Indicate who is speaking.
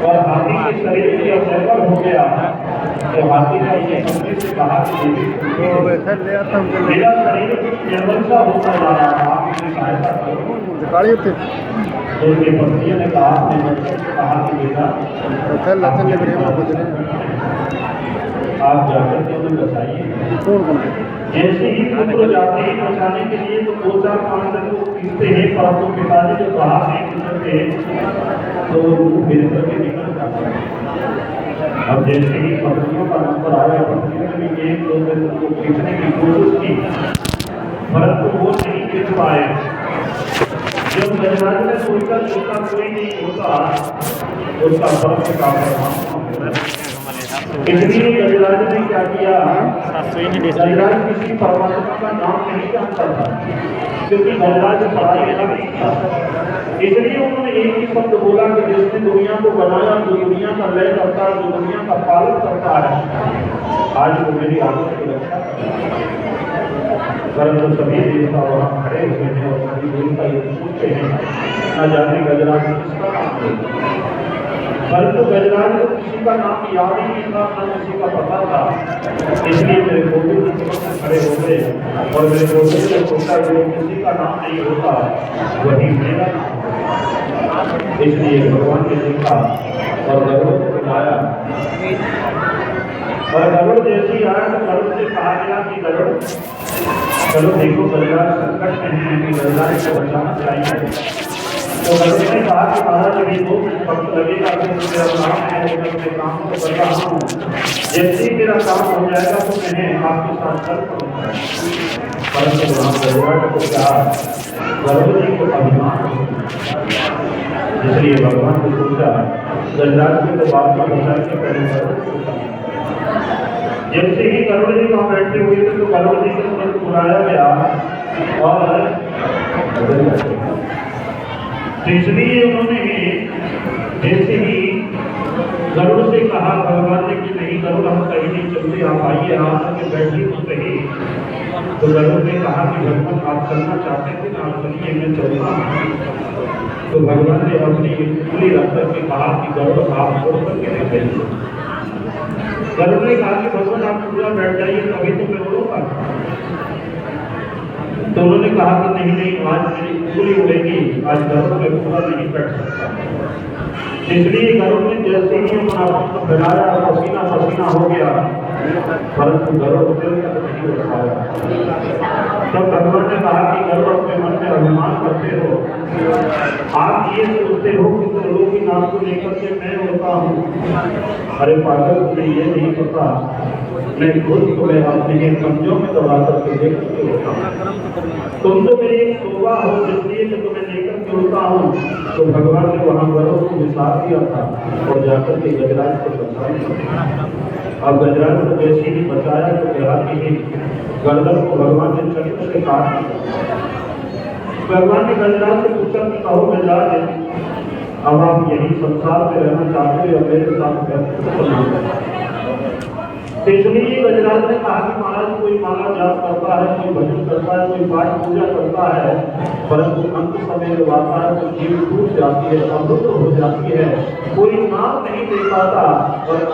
Speaker 1: और हाथी के शरीर के अवैवर हो गया तो हाथी का ये हमने से कहा कि मेरा शरीर निर्बल सा होता जा रहा है, आप इसकी सहायता करो। तो उसके पत्नी ने कहा, अपने बच्चे से कहा कि बेटा आप जाकर के उन्हें बचाइए। जैसे ही पुत्र जाते हैं बचाने के लिए तो 2-4-5 दिन वो पीछते हैं, परंतु पिताजी जो बाहर नहीं गुजरते तो फिर करके निकल जाते हैं। अब जैसे ही पत्नियों का नंबर आया, पत्नियों ने भी 1-2 दिन को खींचने की कोशिश की, परंतु वो नहीं खींच पाए। जब गजराज ने सोचा उसका कोई नहीं होता, उसका फर्क का परिणाम इसलिए गजराज ने क्या किया, गजराज किसी परमात्मा का नाम नहीं जानता था, क्योंकि गजराज पढ़ाई लिखा नहीं था। इसलिए उन्होंने एक ही शब्द बोला कि जिसने दुनिया को बनाया, जो दुनिया का लय करता है, जो दुनिया का पालन करता है, आज वो मेरी आदत की रक्षा परंतु सभी देवता वहां खड़े हुए हैं और सभी देवता ये पूछते हैं न जाने गजराज किसका नाम है। परंतु गजराज को किसी का नाम याद ही नहीं था, न किसी का पता था। इसलिए मेरे गोविंद जी खड़े हो गए और मेरे गोविंद ने सोचा जो किसी का नाम नहीं होता वही मेरा नाम। इसलिए भगवान ने देखा और गरुड़ को बुलाया, और गरुड़ जैसी आया तो गरुड़ से कहा गया कि गरुड़ चलो देखो गजराज संकट में है कि गजराज को बचाना चाहिए। तो गरुड़ ने कहा कि महाराज अभी 2 वक्त लगेगा कि मेरा काम है, मैं काम को कर रहा हूँ, जैसे ही मेरा काम हो जाएगा तो मैं आपके साथ चल पड़ूंगा। परंतु वहाँ गजराज को क्या, गरुड़ जी को अभिमान, इसलिए भगवान ने सोचा गजराज की तो बात का बचा के पहले जैसे ही गरुड़ जी वहाँ बैठे हुए थे तो गरुड़ जी को तुरंत बुलाया गया और इसलिए उन्होंने जैसे ही गरुड़ से कहा भगवान ने कि नहीं गरुड़ हम कहीं नहीं चलते, आप आइए, आप आके बैठिए तो सही। तो गरुड़ ने कहा कि भगवान आप चलना चाहते थे ना, आप चलिए मैं चलता हूँ। तो भगवान ने अपनी उंगली रख करके कहा कि गरुड़ आप छोड़ करके नहीं जाइए। गरुड़ ने कहा कि भगवान आप पूरा बैठ जाइए तभी तो मैं उड़ूंगा। तो उन्होंने कहा कि नहीं नहीं, आज मेरी उंगली उड़ेगी, आज गरुड़ में पूरा नहीं बैठ सकता। इसलिए गरुड़ ने जैसे ही अपना पक्ष फैलाया, पसीना पसीना हो गया, परंतु गरुड़ नहीं उड़ पाया। तब भगवान ने कहा कि गरुड़ अपने मन में अभिमान करते हो, आप ये सोचते हो कि लोगों की नाम को लेकर के मैं होता हूँ। अरे पागल, तुम्हें ये नहीं पता मैं खुद तुम्हें अपने कमजों में दबा करके लेकर के होता हूँ। तुम तो मेरी एक शोभा हो, इसलिए मैं तुम्हें लेकर के होता हूँ। तो भगवान ने वहां गरुड़ को विसार दिया था और जाकर के गजराज को बचा दिया। अब गजराज को जैसे ही बचाया तो देहाती ही गर्दन को भगवान ने चक्र से काट दिया। भगवान ने गजराज से पूछा कि कहो गजराज, अब आप यही संसार में रहना चाहते हो या मेरे साथ? इसलिए गजराज ने कहा कि महाराज कोई माला जाप करता है, कोई भजन करता है, कोई पाठ पूजा करता है, परंतु अंत समय जब आता है तो जीव टूट जाती है, अमृत हो जाती है, कोई नाम नहीं दे पाता। और